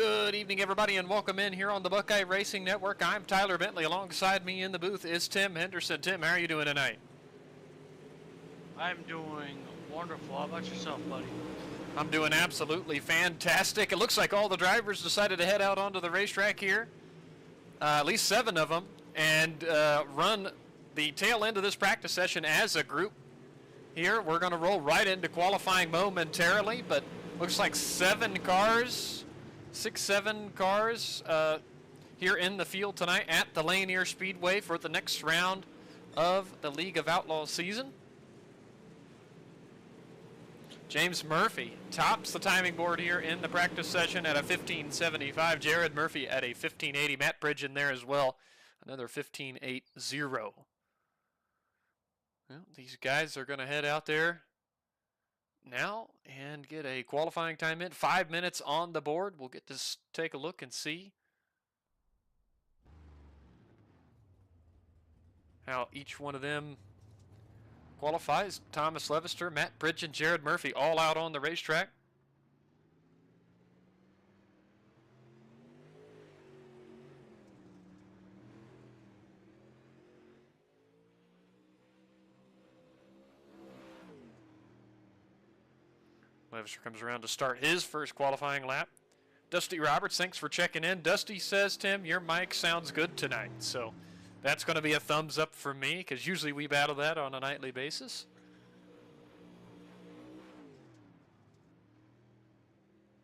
Good evening, everybody, and welcome in here on the Buckeye Racing Network. I'm Tyler Bentley. Alongside me in the booth is Tim Henderson. Tim, how are you doing tonight? I'm doing wonderful. How about yourself, buddy? I'm doing absolutely fantastic. It looks like all the drivers decided to head out onto the racetrack here, at least 7 of them, and run the tail end of this practice session as a group. Here, we're going to roll right into qualifying momentarily, but looks like 7 cars, 6-7 cars here in the field tonight at the Lanier Speedway for the next round of the League of Outlaws season. James Murphy tops the timing board here in the practice session at a 15:75. Jared Murphy at a 15:80. Matt Bridge in there as well, another 15:80. Well, these guys are going to head out there now and get a qualifying time in. 5 minutes on the board. We'll get to take a look and see how each one of them qualifies. Thomas Levister, Matt Bridge, and Jared Murphy all out on the racetrack. Levister comes around to start his first qualifying lap. Dusty Roberts, thanks for checking in. Dusty says, Tim, your mic sounds good tonight. So that's going to be a thumbs up for me, because usually we battle that on a nightly basis.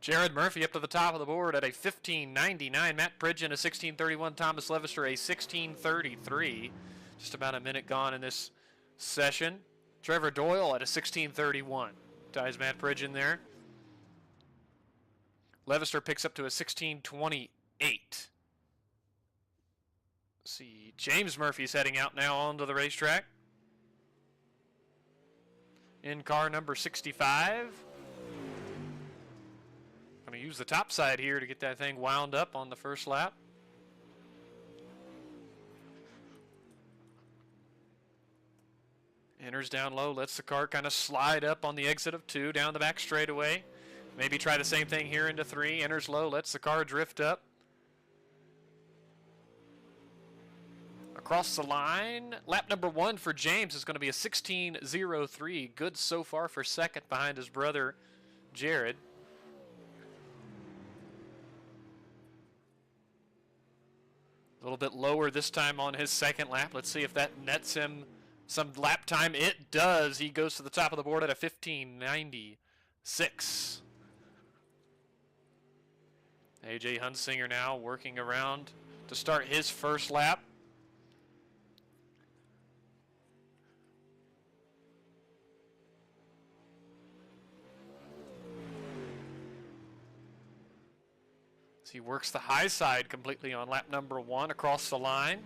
Jared Murphy up to the top of the board at a 15:99. Matt Bridge in a 16:31. Thomas Levister a 16:33. Just about a minute gone in this session. Trevor Doyle at a 16:31. Ties Matt Bridge in there. Levister picks up to a 16:28. Let's see, James Murphy's heading out now onto the racetrack. In car number 65. Going to use the top side here to get that thing wound up on the first lap. Enters down low, lets the car kind of slide up on the exit of 2, down the back straightaway. Maybe try the same thing here into 3. Enters low, lets the car drift up. Across the line, lap number 1 for James is going to be a 16:03. Good so far for second behind his brother Jared. A little bit lower this time on his second lap. Let's see if that nets him some lap time. It does. He goes to the top of the board at a 15:96. AJ Hunsinger now working around to start his first lap. So he works the high side completely on lap number 1 across the line.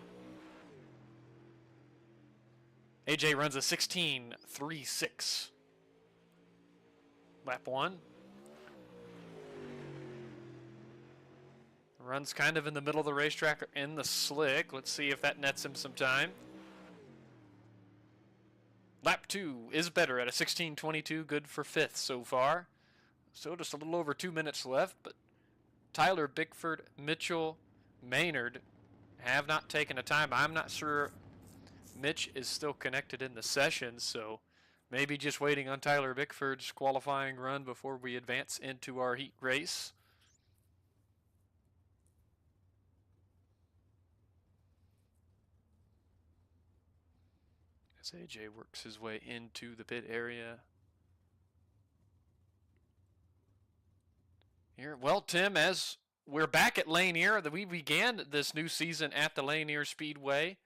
AJ runs a 16:36. Lap 1. Runs kind of in the middle of the racetrack in the slick. Let's see if that nets him some time. Lap 2 is better at a 16:22. Good for 5th so far. So just a little over 2 minutes left, but Tyler, Bickford, Mitchell, Maynard have not taken a time. I'm not sure Mitch is still connected in the session, so maybe just waiting on Tyler Bickford's qualifying run before we advance into our heat race. As AJ works his way into the pit area. Here, well, Tim, as we're back at Lanier, we began this new season at the Lanier Speedway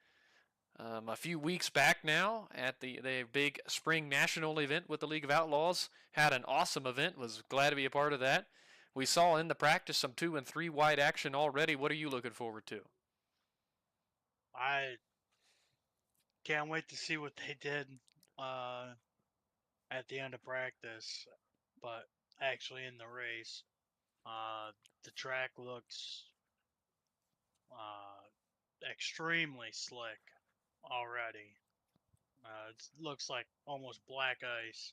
a few weeks back now at the big spring national event with the League of Outlaws. Had an awesome event, was glad to be a part of that. We saw in the practice some 2 and 3 wide action already. What are you looking forward to? I can't wait to see what they did at the end of practice, but actually in the race. The track looks extremely slick already. It looks like almost black ice.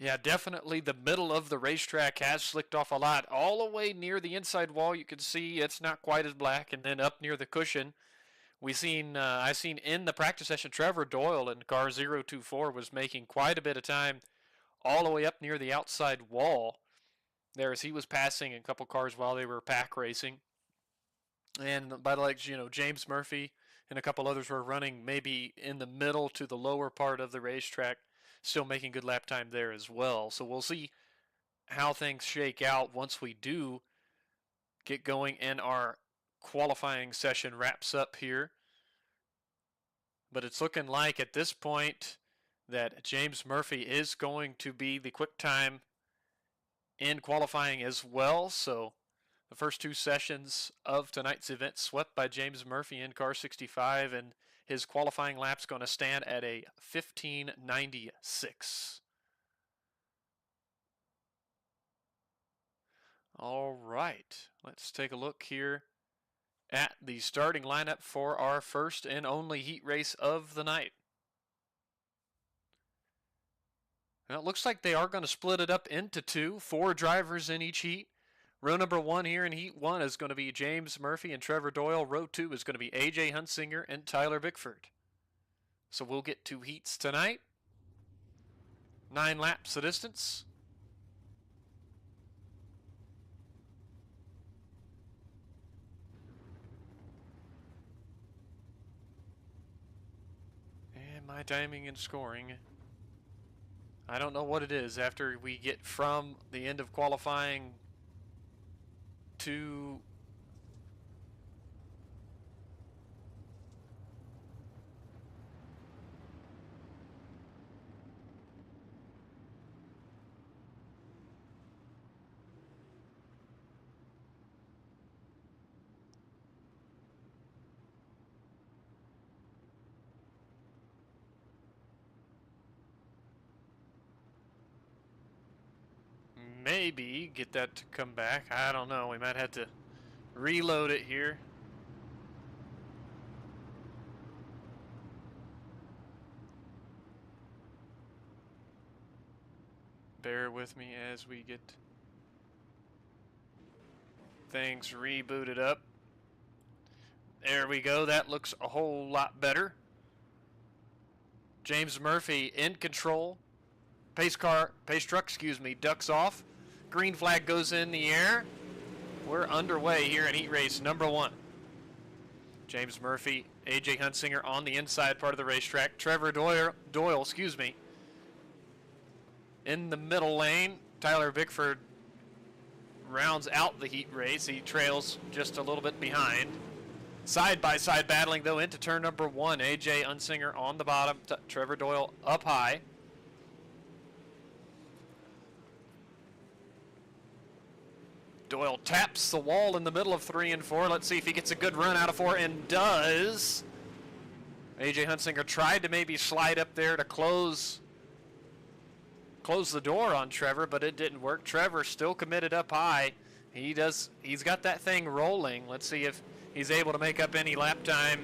Yeah, definitely the middle of the racetrack has slicked off a lot. All the way near the inside wall, you can see it's not quite as black, and then up near the cushion, I seen in the practice session Trevor Doyle in car 024 was making quite a bit of time all the way up near the outside wall there as he was passing a couple cars while they were pack racing. And by the legs, James Murphy and a couple others were running maybe in the middle to the lower part of the racetrack, still making good lap time there as well. So we'll see how things shake out once we do get going and our qualifying session wraps up here. But it's looking like at this point that James Murphy is going to be the quick time in qualifying as well. So the first two sessions of tonight's event swept by James Murphy in car 65, and his qualifying lap's going to stand at a 15:96. All right, let's take a look here at the starting lineup for our first and only heat race of the night. Now, it looks like they are going to split it up into two, 4 drivers in each heat. Row number 1 here in heat 1 is going to be James Murphy and Trevor Doyle. Row 2 is going to be AJ Hunsinger and Tyler Bickford. So we'll get 2 heats tonight. 9 laps of distance. And my timing and scoring, I don't know what it is after we get from the end of qualifying to maybe get that to come back. I don't know. We might have to reload it here. Bear with me as we get things rebooted up. There we go. That looks a whole lot better. James Murphy in control. Pace truck, ducks off. Green flag goes in the air. We're underway here in heat race number 1. James Murphy, AJ Hunsinger on the inside part of the racetrack. Trevor Doyle, in the middle lane. Tyler Bickford rounds out the heat race. He trails just a little bit behind. Side by side battling though into turn number 1. AJ Hunsinger on the bottom. Trevor Doyle up high. Doyle taps the wall in the middle of 3 and 4. Let's see if he gets a good run out of 4, and does. AJ Hunsinger tried to maybe slide up there to close the door on Trevor, but it didn't work. Trevor still committed up high. He's got that thing rolling. Let's see if he's able to make up any lap time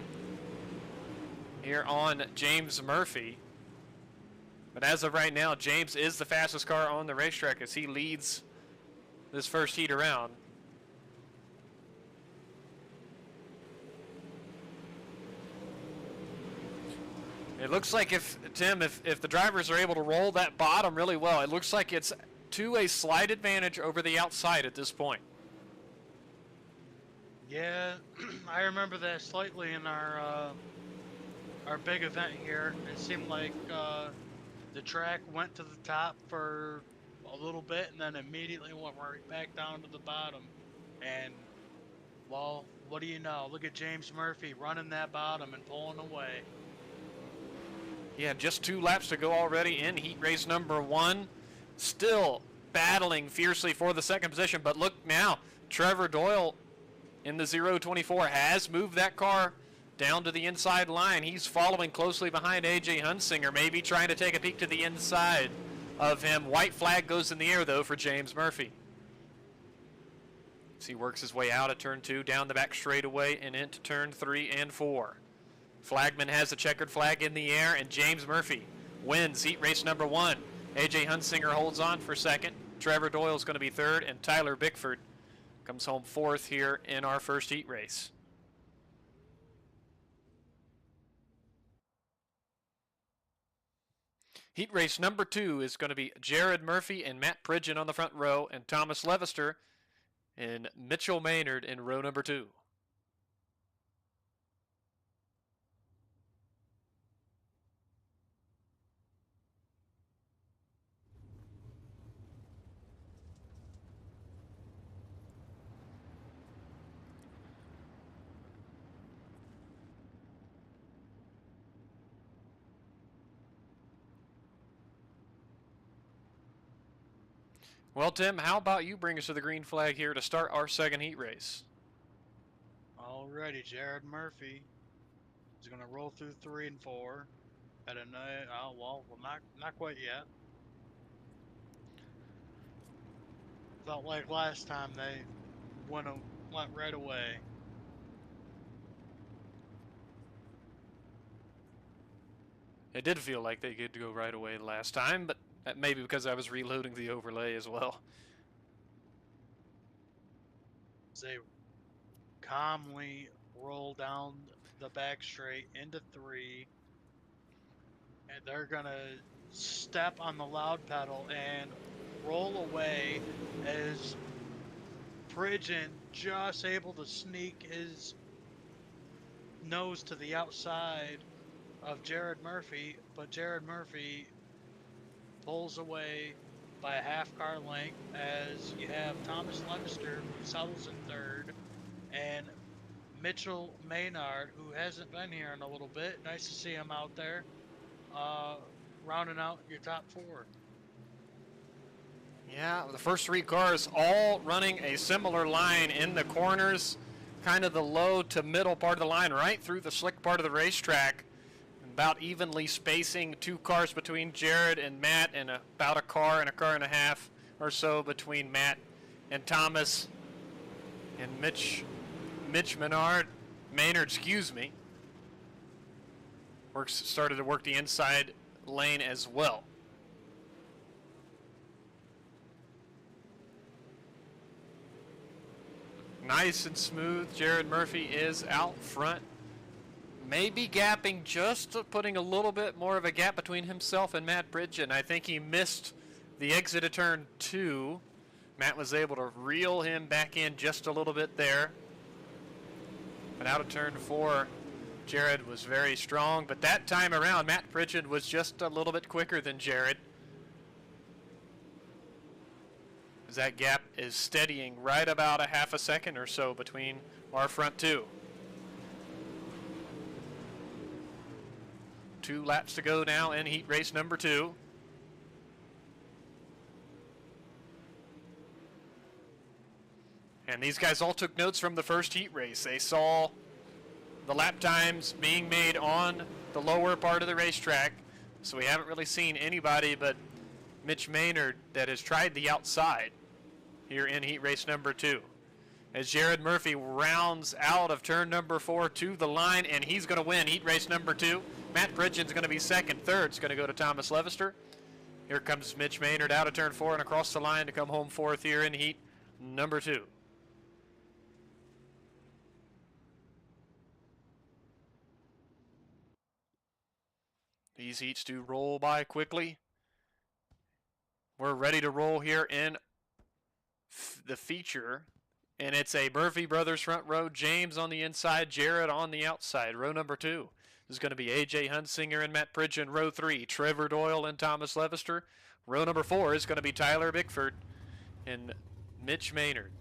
here on James Murphy. But as of right now, James is the fastest car on the racetrack as he leads this first heat around. It looks like if the drivers are able to roll that bottom really well, it looks like it's to a slight advantage over the outside at this point. Yeah, I remember that slightly in our big event here. It seemed like the track went to the top for a little bit and then immediately went right back down to the bottom. And, well, what do you know? Look at James Murphy running that bottom and pulling away. Yeah, just 2 laps to go already in heat race number 1. Still battling fiercely for the second position, but look now, Trevor Doyle in the 024 has moved that car down to the inside line. He's following closely behind AJ Hunsinger, maybe trying to take a peek to the inside of him. White flag goes in the air, though, for James Murphy. So he works his way out of turn 2, down the back straightaway, and into turn 3 and 4. Flagman has a checkered flag in the air, and James Murphy wins heat race number 1. AJ Hunsinger holds on for second. Trevor Doyle is going to be third, and Tyler Bickford comes home fourth here in our first heat race. Heat race number 2 is going to be Jared Murphy and Matt Pridgeon on the front row, and Thomas Levister and Mitchell Maynard in row number 2. Well, Tim, how about you bring us to the green flag here to start our second heat race? Alrighty, Jared Murphy is going to roll through 3 and 4 at a well, not quite yet. Felt like last time they went right away. It did feel like they could go right away last time, but that may be because I was reloading the overlay as well. They calmly roll down the back straight into 3, and they're gonna step on the loud pedal and roll away as Pridgeon just able to sneak his nose to the outside of Jared Murphy, but Jared Murphy pulls away by a half-car length as you have Thomas Levister, who settles in third, and Mitchell Maynard, who hasn't been here in a little bit. Nice to see him out there, rounding out your top 4. Yeah, the first 3 cars all running a similar line in the corners, kind of the low to middle part of the line, right through the slick part of the racetrack. About evenly spacing 2 cars between Jared and Matt, and about a car and a half or so between Matt and Thomas and Mitch Maynard, excuse me, started to work the inside lane as well. Nice and smooth. Jared Murphy is out front. Maybe gapping, just putting a little bit more of a gap between himself and Matt Pridgeon. I think he missed the exit of turn 2. Matt was able to reel him back in just a little bit there. But out of turn 4, Jared was very strong. But that time around, Matt Pridgeon was just a little bit quicker than Jared. As that gap is steadying right about a half a second or so between our front 2. 2 laps to go now in heat race number 2. And these guys all took notes from the first heat race. They saw the lap times being made on the lower part of the racetrack. So we haven't really seen anybody but Mitch Maynard that has tried the outside here in heat race number 2. As Jared Murphy rounds out of turn number 4 to the line, and he's going to win heat race number 2. Matt Pridgeon's going to be second. Third's going to go to Thomas Levister. Here comes Mitch Maynard out of turn 4 and across the line to come home fourth here in heat number 2. These heats do roll by quickly. We're ready to roll here in the feature, and it's a Murphy Brothers front row. James on the inside, Jared on the outside. Row number 2 is going to be AJ Hunsinger and Matt Pridgeon. Row 3, Trevor Doyle and Thomas Levister. Row number 4 is going to be Tyler Bickford and Mitch Maynard.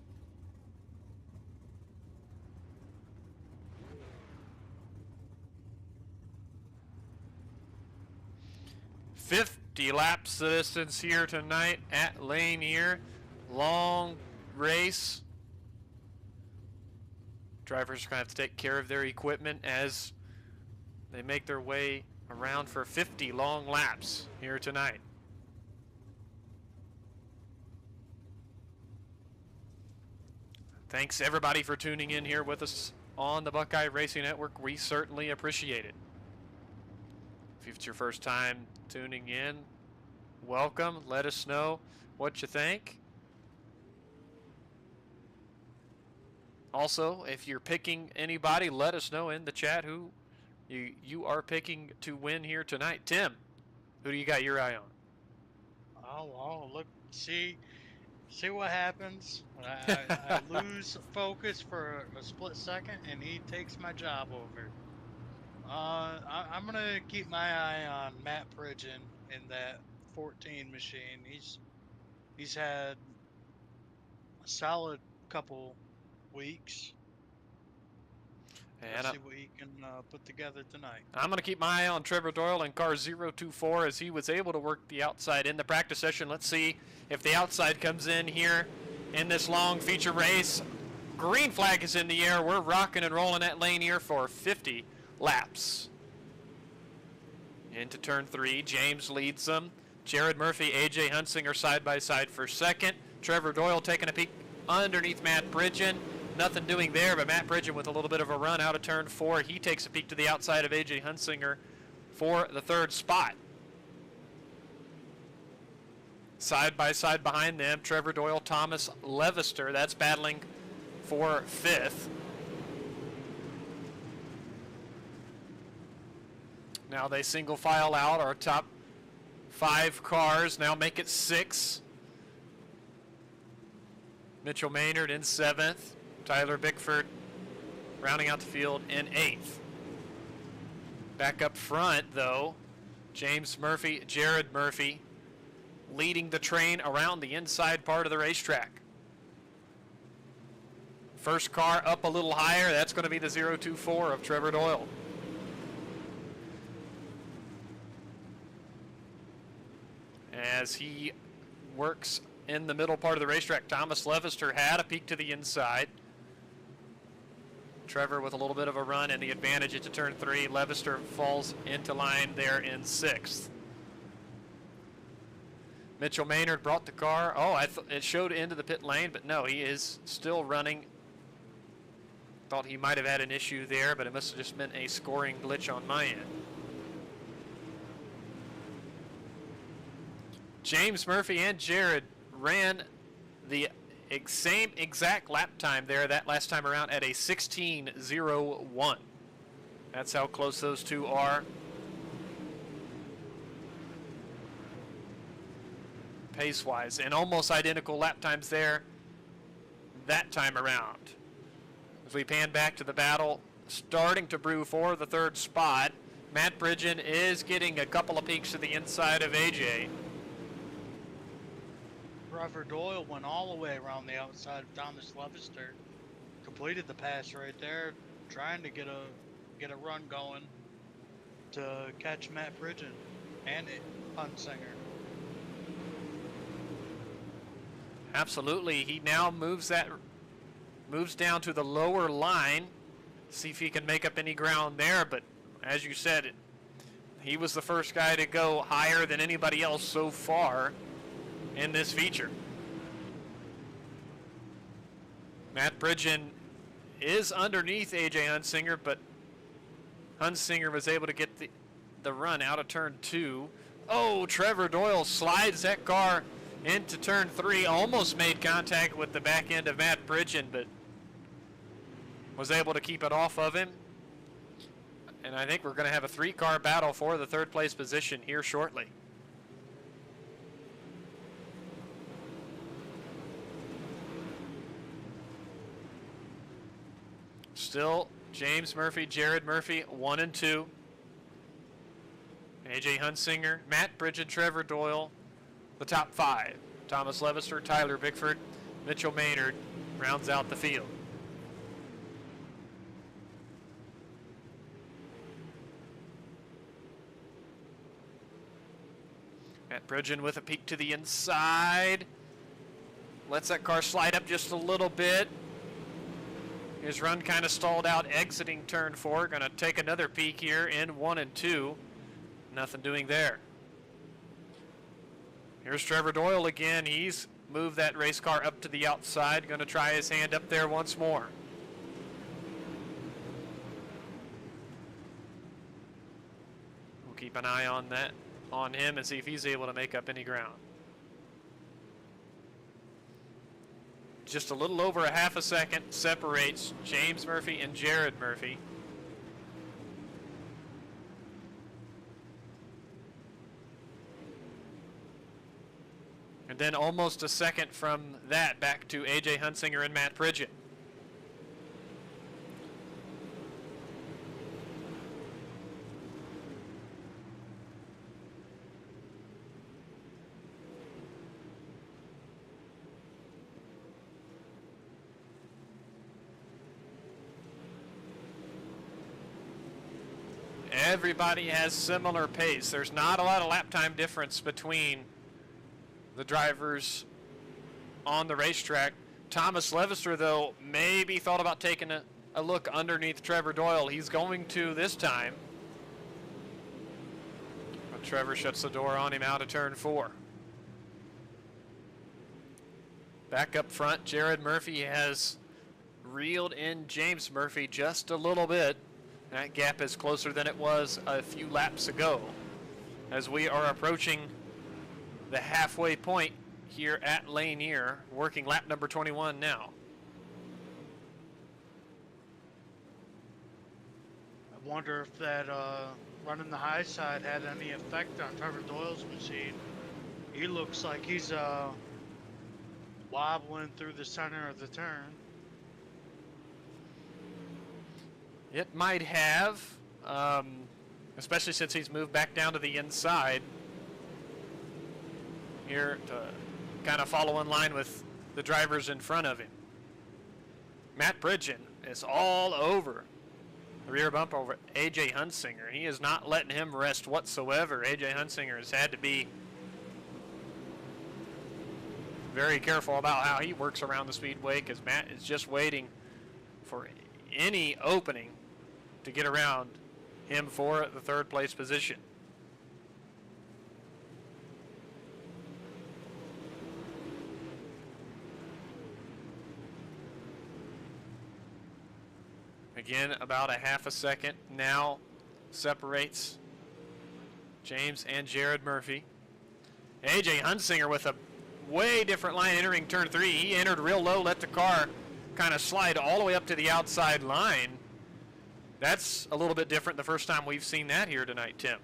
Laps the distance here tonight at Lanier. Long race. Drivers are going to have to take care of their equipment as they make their way around for 50 long laps here tonight. Thanks everybody for tuning in here with us on the Buckeye Racing Network. We certainly appreciate it. If it's your first time tuning in, welcome. Let us know what you think. Also, if you're picking anybody, let us know in the chat who you are picking to win here tonight. Tim, who do you got your eye on? Oh, well, look, see what happens. I lose focus for a split second, and he takes my job over. I'm gonna keep my eye on Matt Pridgeon in that 14 machine. He's had a solid couple weeks. Let's And see what he can put together tonight. I'm going to keep my eye on Trevor Doyle in car 024 as he was able to work the outside in the practice session. Let's see if the outside comes in here in this long feature race. Green flag is in the air. We're rocking and rolling at Lanier for 50 laps. Into turn 3, James leads them. Jared Murphy, AJ Hunsinger side by side for second. Trevor Doyle taking a peek underneath Matt Pridgeon. Nothing doing there, but Matt Pridgeon with a little bit of a run out of turn 4. He takes a peek to the outside of AJ Hunsinger for the third spot. Side by side behind them, Trevor Doyle, Thomas Levister. That's battling for 5th. Now they single file out. Our top 5 cars now make it 6. Mitchell Maynard in 7th. Tyler Bickford rounding out the field in 8th. Back up front, though, James Murphy, Jared Murphy leading the train around the inside part of the racetrack. First car up a little higher. That's going to be the 024 of Trevor Doyle. As he works in the middle part of the racetrack, Thomas Levister had a peek to the inside. Trevor with a little bit of a run and the advantage into turn 3. Levister falls into line there in 6th. Mitchell Maynard brought the car. Oh, it showed into the pit lane, but no, he is still running. Thought he might have had an issue there, but it must have just been a scoring glitch on my end. James Murphy and Jared ran the same exact lap time there that last time around at a 16:01. That's how close those two are. Pace-wise, and almost identical lap times there that time around. As we pan back to the battle, starting to brew for the third spot, Matt Pridgeon is getting a couple of peeks to the inside of AJ. Trevor Doyle went all the way around the outside of Thomas Levister, completed the pass right there, trying to get a run going to catch Matt Pridgeon and Hunsinger. Absolutely, he now moves down to the lower line, see if he can make up any ground there. But as you said, he was the first guy to go higher than anybody else so far in this feature. Matt Pridgeon is underneath AJ Hunsinger, but Hunsinger was able to get the run out of turn 2. Oh, Trevor Doyle slides that car into turn 3, almost made contact with the back end of Matt Pridgeon, but was able to keep it off of him. And I think we're going to have a 3-car battle for the third place position here shortly. Still James Murphy, Jared Murphy, 1 and 2. AJ Hunsinger, Matt Pridgeon, Trevor Doyle, the top 5. Thomas Levister, Tyler Bickford, Mitchell Maynard rounds out the field. Matt Pridgeon with a peek to the inside. Lets that car slide up just a little bit. His run kind of stalled out exiting turn 4. Going to take another peek here in 1 and 2. Nothing doing there. Here's Trevor Doyle again. He's moved that race car up to the outside. Going to try his hand up there once more. We'll keep an eye on that on him and see if he's able to make up any ground. Just a little over a half a second separates James Murphy and Jared Murphy. And then almost a second from that back to AJ Hunsinger and Matt Pridgeon. Everybody has similar pace. There's not a lot of lap time difference between the drivers on the racetrack. Thomas Levister, though, maybe thought about taking a look underneath Trevor Doyle. He's going to this time. But Trevor shuts the door on him out of turn 4. Back up front, Jared Murphy has reeled in James Murphy just a little bit. That gap is closer than it was a few laps ago as we are approaching the halfway point here at Lanier, working lap number 21 now. I wonder if that running the high side had any effect on Trevor Doyle's machine. He looks like he's wobbling through the center of the turn. It might have, especially since he's moved back down to the inside here to kind of follow in line with the drivers in front of him. Matt Pridgeon is all over the rear bump over AJ Hunsinger. He is not letting him rest whatsoever. AJ Hunsinger has had to be very careful about how he works around the speedway because Matt is just waiting for any opening to get around him for the third place position. Again, about a half a second now separates James and Jared Murphy. AJ Hunsinger with a way different line entering turn 3. He entered real low, let the car kind of slide all the way up to the outside line. That's a little bit different the first time we've seen that here tonight, Tim.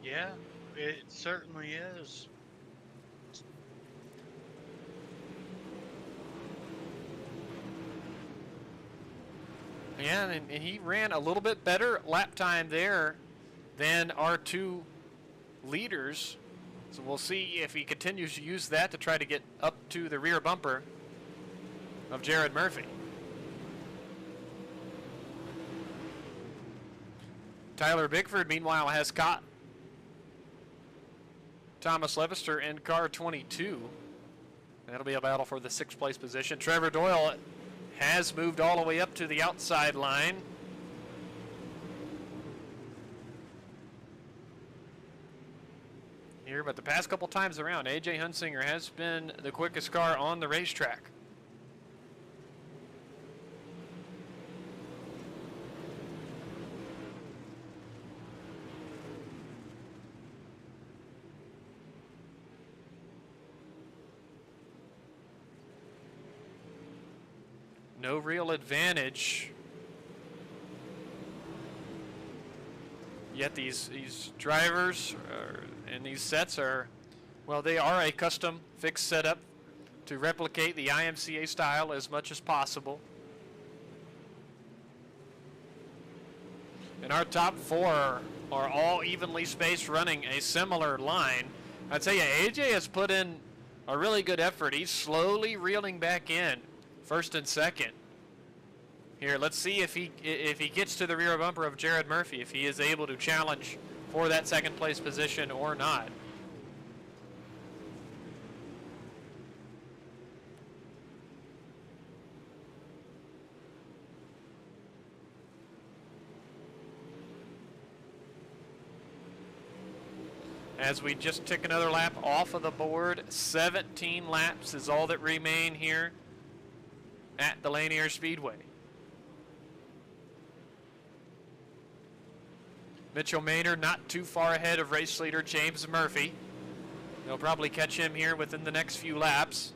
Yeah, it certainly is. Yeah, and he ran a little bit better lap time there than our two leaders. So we'll see if he continues to use that to try to get up to the rear bumper of Jared Murphy. Tyler Bickford, meanwhile, has caught Thomas Levister in car 22. That'll be a battle for the 6th place position. Trevor Doyle has moved all the way up to the outside line. Here, but the past couple times around, AJ Hunsinger has been the quickest car on the racetrack. No real advantage. Yet these drivers and these sets are, well, they are a custom fixed setup to replicate the IMCA style as much as possible. And our top 4 are all evenly spaced, running a similar line. I'd tell you, AJ has put in a really good effort. He's slowly reeling back in first and second. Here, let's see if he gets to the rear bumper of Jared Murphy, if he is able to challenge for that 2nd place position or not. As we just took another lap off of the board, 17 laps is all that remain here at the Lanier Speedway. Mitchell Maynard not too far ahead of race leader James Murphy. They'll probably catch him here within the next few laps.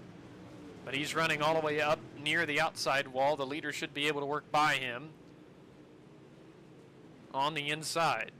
But he's running all the way up near the outside wall. The leader should be able to work by him on the inside.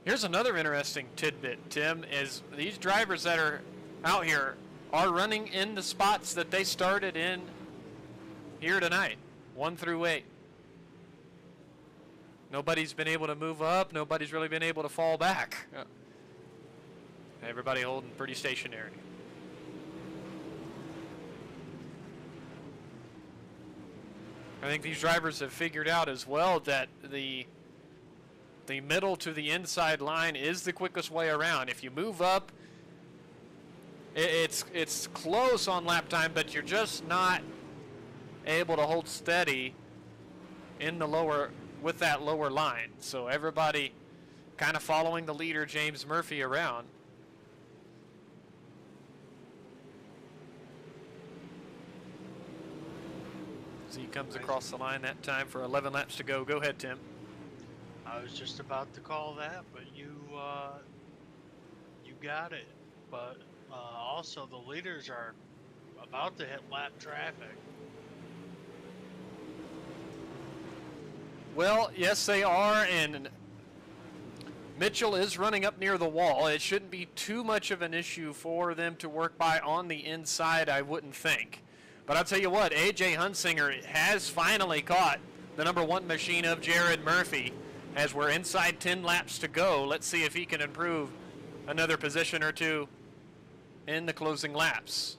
Here's another interesting tidbit, Tim, is these drivers that are out here are running in the spots that they started in here tonight, 1 through 8. Nobody's been able to move up. Nobody's really been able to fall back. Everybody holding pretty stationary. I think these drivers have figured out as well that the middle to the inside line is the quickest way around. If you move up, it's close on lap time, but you're just not able to hold steady in the lower with that lower line. So everybody kind of following the leader, James Murphy, around. So he comes across the line that time for 11 laps to go. Go ahead, Tim. I was just about to call that, but you got it. But also the leaders are about to hit lap traffic. Well, yes, they are, and Mitchell is running up near the wall. It shouldn't be too much of an issue for them to work by on the inside, I wouldn't think. But I'll tell you what, A.J. Hunsinger has finally caught the #1 machine of Jared Murphy. As we're inside 10 laps to go, let's see if he can improve another position or two in the closing laps.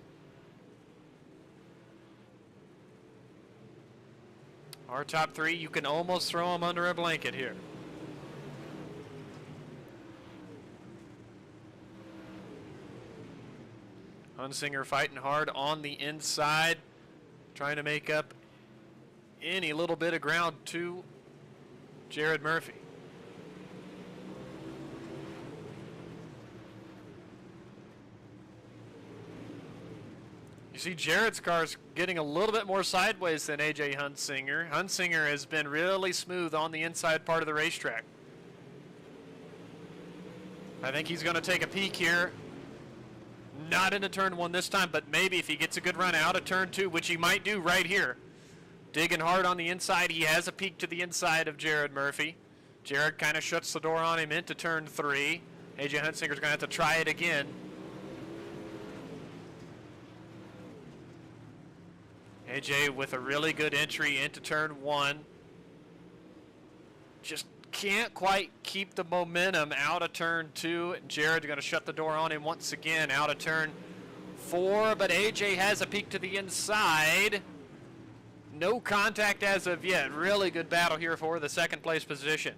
Our top 3, you can almost throw them under a blanket here. Hunsinger fighting hard on the inside, trying to make up any little bit of ground to Jared Murphy. You see Jared's car's getting a little bit more sideways than A.J. Hunsinger. Hunsinger has been really smooth on the inside part of the racetrack. I think he's going to take a peek here. Not into turn 1 this time, but maybe if he gets a good run out of turn 2, which he might do right here. Digging hard on the inside. He has a peek to the inside of Jared Murphy. Jared kind of shuts the door on him into turn 3. A.J. Hunsinger's going to have to try it again. A.J. with a really good entry into turn 1. Just can't quite keep the momentum out of turn 2. Jared's going to shut the door on him once again out of turn 4. But A.J. has a peek to the inside. No contact as of yet. Really good battle here for the second place position.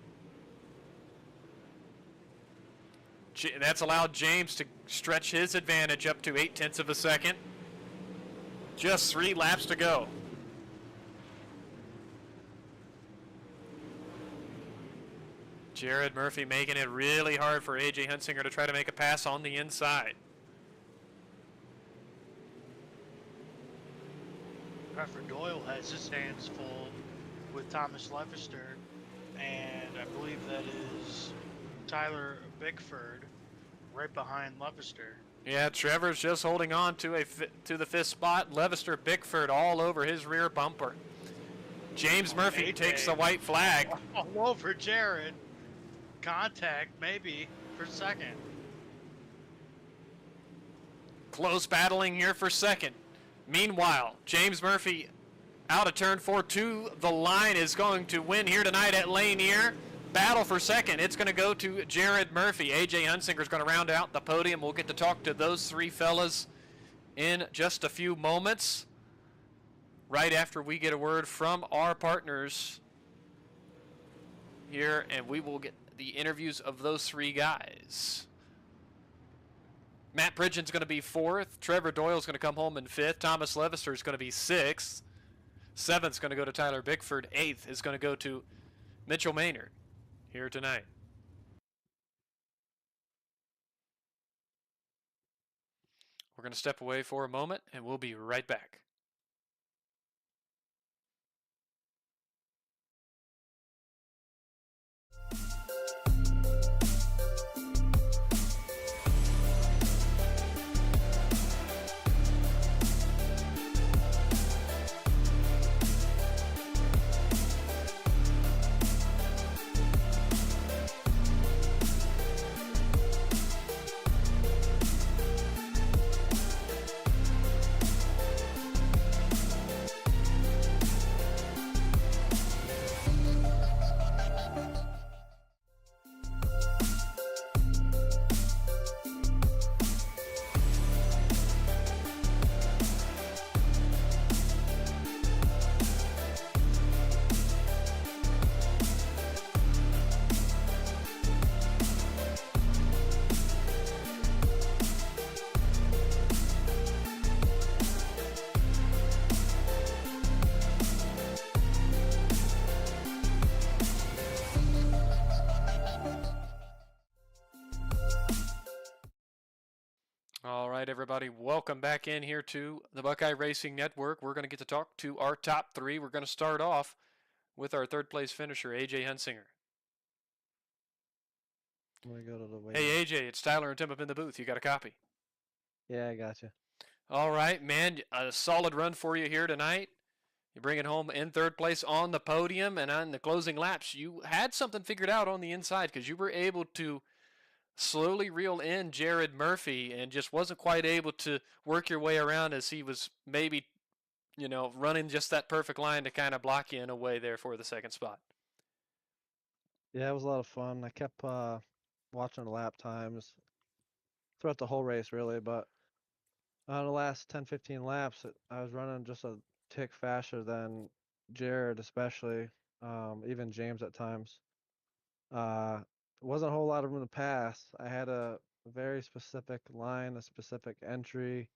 That's allowed James to stretch his advantage up to 0.8 of a second. Just 3 laps to go. Jared Murphy making it really hard for A.J. Hunsinger to try to make a pass on the inside. Crawford Doyle has his hands full with Thomas Leffister, and I believe that is Tyler Bickford right behind Leffister. Yeah, Trevor's just holding on to the 5th spot. Levister Bickford all over his rear bumper. James Murphy takes the white flag. All over Jared. Contact maybe for second. Close battling here for second. Meanwhile, James Murphy out of turn 4 to the line is going to win here tonight at Lanier. Battle for second. It's going to go to Jared Murphy. A.J. Hunsinger is going to round out the podium. We'll get to talk to those 3 fellas in just a few moments, right after we get a word from our partners here, and we will get the interviews of those 3 guys. Matt Pridgeon's going to be 4th. Trevor Doyle's going to come home in 5th. Thomas Levister is going to be 6th. 7th's going to go to Tyler Bickford. 8th is going to go to Mitchell Maynard here tonight. We're going to step away for a moment, and we'll be right back. All right, everybody, welcome back in here to the Buckeye Racing Network. We're going to get to talk to our top three. We're going to start off with our third place finisher, AJ Hunsinger. I'm gonna go to the way. Hey, AJ, it's Tyler and Tim up in the booth. You got a copy? Yeah, I got you. All right, man, a solid run for you here tonight. You bring it home in third place on the podium, and on the closing laps, you had something figured out on the inside because you were able to slowly reel in Jared Murphy and just wasn't quite able to work your way around as he was maybe, running just that perfect line to kind of block you in a way there for the second spot. Yeah, it was a lot of fun. I kept watching the lap times throughout the whole race, really, but on the last 10, 15 laps, I was running just a tick faster than Jared, especially, even James at times. Wasn't a whole lot of room to pass. I had a very specific line, a specific entry,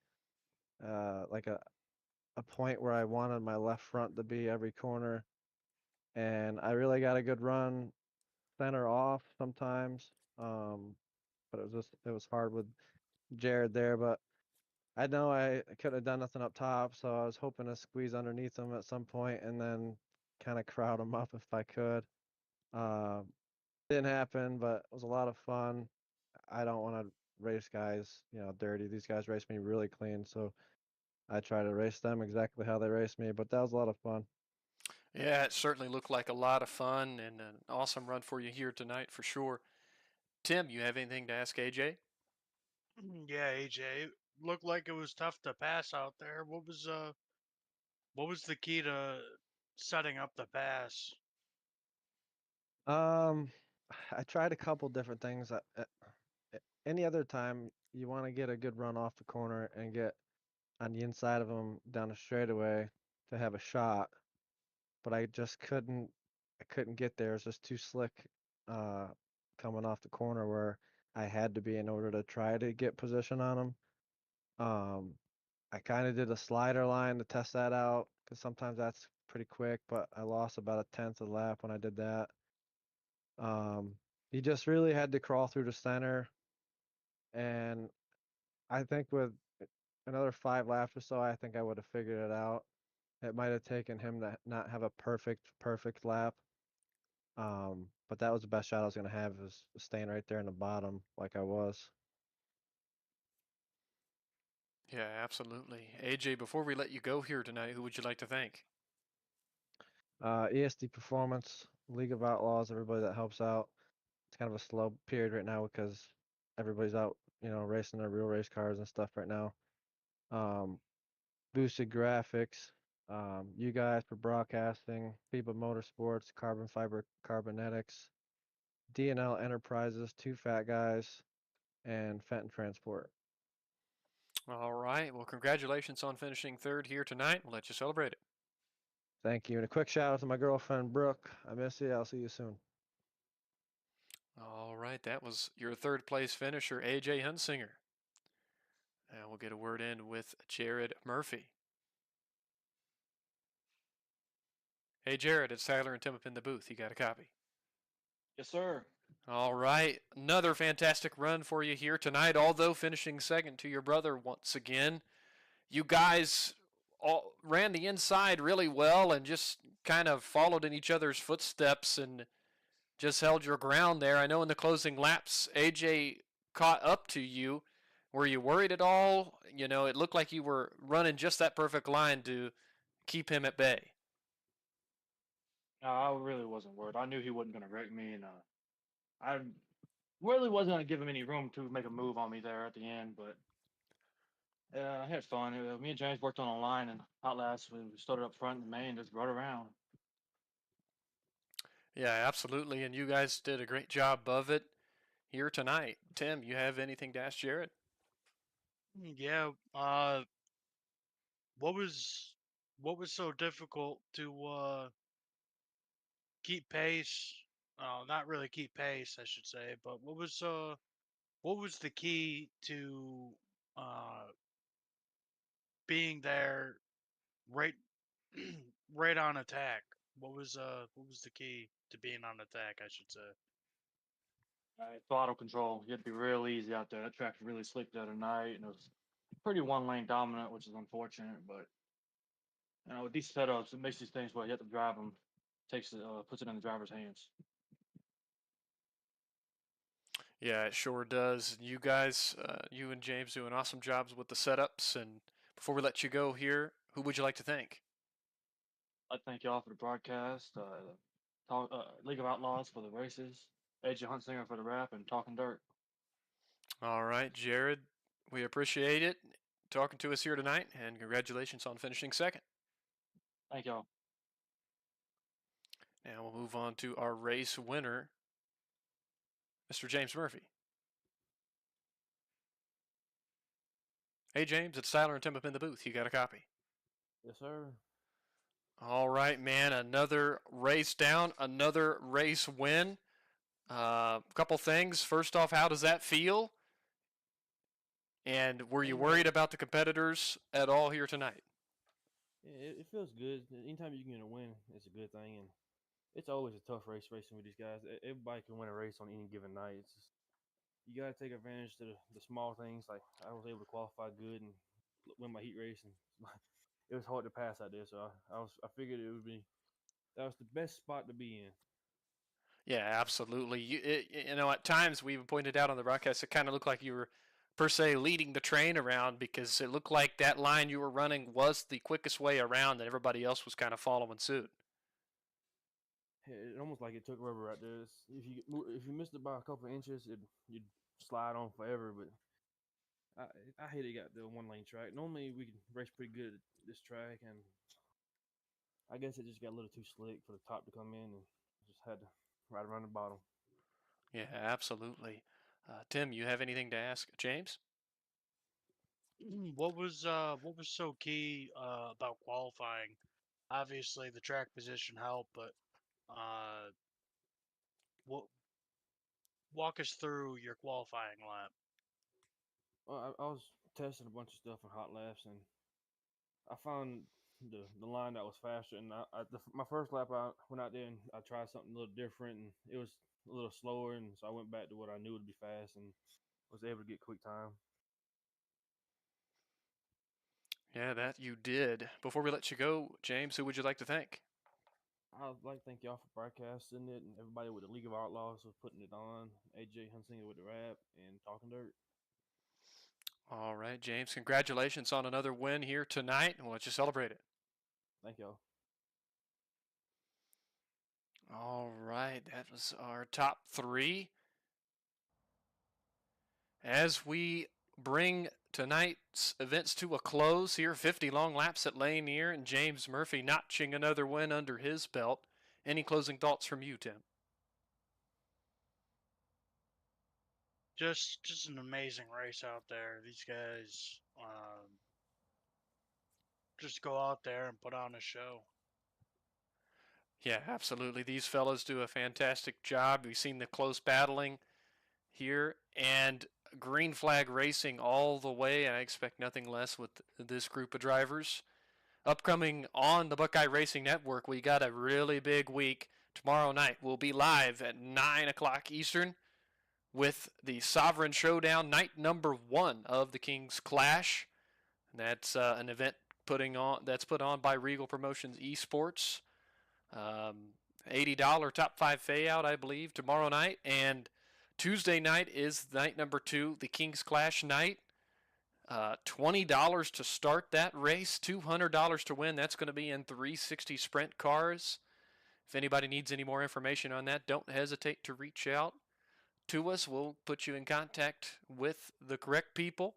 like a point where I wanted my left front to be every corner, and I really got a good run center off sometimes. But it was hard with Jared there. But I know I could have done nothing up top, so I was hoping to squeeze underneath him at some point and then kind of crowd him up if I could. Um, didn't happen, but it was a lot of fun. I don't want to race guys, dirty. These guys race me really clean, so I try to race them exactly how they race me. But that was a lot of fun. Yeah, it certainly looked like a lot of fun and an awesome run for you here tonight for sure. Tim, you have anything to ask AJ? Yeah, AJ. Looked like it was tough to pass out there. What was the key to setting up the pass? Um, I tried a couple different things. Any other time you want to get a good run off the corner and get on the inside of them down the straightaway to have a shot, but I just couldn't. I couldn't get there. It was just too slick, uh, coming off the corner where I had to be in order to try to get position on them. Um, I kind of did a slider line to test that out because sometimes that's pretty quick, but I lost about a tenth of the lap when I did that. You just really had to crawl through the center, and I think with another 5 laps or so, I think I would have figured it out. It might have taken him to not have a perfect lap. But that was the best shot I was gonna have, is staying right there in the bottom like I was. Yeah, absolutely. AJ, before we let you go here tonight, who would you like to thank? ESD Performance, League of Outlaws, everybody that helps out. It's kind of a slow period right now because everybody's out, racing their real race cars and stuff right now. Um, Boosted Graphics, you guys for broadcasting, FIBA Motorsports, Carbon Fiber Carbonetics, D&L Enterprises, Two Fat Guys, and Fenton Transport. All right. Well, congratulations on finishing third here tonight. We'll let you celebrate it. Thank you. And a quick shout out to my girlfriend, Brooke. I miss you. I'll see you soon. All right. That was your third place finisher, AJ Hunsinger. And we'll get a word in with Jared Murphy. Hey, Jared, it's Tyler and Tim up in the booth. You got a copy? Yes, sir. All right, another fantastic run for you here tonight, although finishing second to your brother once again. You guys all ran the inside really well and just kind of followed in each other's footsteps and just held your ground there. I know in the closing laps, AJ caught up to you. Were you worried at all? You know, it looked like you were running just that perfect line to keep him at bay. No, I really wasn't worried. I knew he wasn't going to wreck me, and I really wasn't going to give him any room to make a move on me there at the end. But I had fun. Me and James worked on a line, and Outlaws, we started up front in the main, just rode around. Yeah, absolutely. And you guys did a great job of it here tonight. Tim, you have anything to ask Jared? Yeah. What was so difficult to keep pace? Not really keep pace, I should say. But what was the key to uh being there right right on attack? What was the key to being on attack, I should say? Throttle control. You had to be real easy out there. That track's really slick the other night, and it was pretty one lane dominant, which is unfortunate. But with these setups, it makes these things where you have to drive them, puts it in the driver's hands. Yeah, it sure does. You guys, you and James doing awesome jobs with the setups. And before we let you go here, who would you like to thank? I thank y'all for the broadcast, League of Outlaws for the races, AJ Huntsinger for the rap, and Talking Dirt. All right, Jared, we appreciate it talking to us here tonight, and congratulations on finishing second. Thank y'all. Now we'll move on to our race winner, Mr. James Murphy. Hey, James, it's Tyler and Tim up in the booth. You got a copy? Yes, sir. All right, man. Another race down, another race win. Couple things. First off, how does that feel? And were you worried about the competitors at all here tonight? Yeah, it feels good. Anytime you can get a win, it's a good thing. And it's always a tough race racing with these guys. Everybody can win a race on any given night. It's just, you got to take advantage of the small things. Like I was able to qualify good and win my heat race, and it was hard to pass out there. So I figured that was the best spot to be in. Yeah, absolutely. You know, at times we even pointed out on the broadcast, it kind of looked like you were, per se, leading the train around because it looked like that line you were running was the quickest way around and everybody else was kind of following suit. It almost like it took rubber right there. If you missed it by a couple of inches, you'd slide on forever. But I hate it got the one lane track. Normally we can race pretty good at this track, and I guess it just got a little too slick for the top to come in, and just had to ride around the bottom. Yeah, absolutely. Tim, you have anything to ask James? What was so key about qualifying? Obviously, the track position helped, but uh, what walk us through your qualifying lap? Well, I was testing a bunch of stuff in hot laps, and I found the line that was faster. And my first lap, I went out there and I tried something a little different, and it was a little slower, and so I went back to what I knew would be fast, and was able to get quick time. Yeah, that you did. Before we let you go, James, who would you like to thank? I'd like to thank y'all for broadcasting it, and everybody with the League of Outlaws for putting it on. AJ Huntsinger with the rap and Talking Dirt. All right, James, congratulations on another win here tonight, and we'll let you celebrate it. Thank y'all. All right, that was our top three. As we bring tonight's events to a close here, 50 long laps at Lanier, and James Murphy notching another win under his belt. Any closing thoughts from you, Tim? Just an amazing race out there. These guys just go out there and put on a show. Yeah, absolutely. These fellows do a fantastic job. We've seen the close battling here, and green flag racing all the way, and I expect nothing less with this group of drivers. Upcoming on the Buckeye Racing Network, we got a really big week. tomorrow night. We'll be live at 9 o'clock Eastern with the Sovereign Showdown, night number 1 of the King's Clash. That's an event that's put on by Regal Promotions Esports. $80 top 5 payout, I believe, tomorrow night. And Tuesday night is night number 2, the King's Clash night. $20 to start that race, $200 to win. That's going to be in 360 sprint cars. If anybody needs any more information on that, don't hesitate to reach out to us. We'll put you in contact with the correct people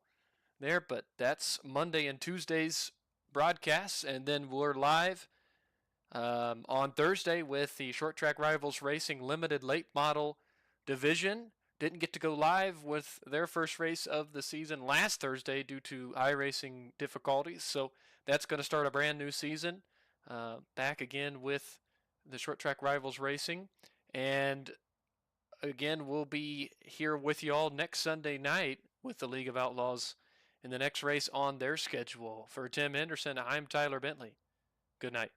there. But that's Monday and Tuesday's broadcasts, and then we're live on Thursday with the Short Track Rivals Racing Limited Late Model Division. Didn't get to go live with their first race of the season last Thursday due to iRacing difficulties, so that's going to start a brand new season. Back again with the Short Track Rivals Racing, and again we'll be here with you all next Sunday night with the League of Outlaws in the next race on their schedule. For Tim Henderson, I'm Tyler Bentley. Good night.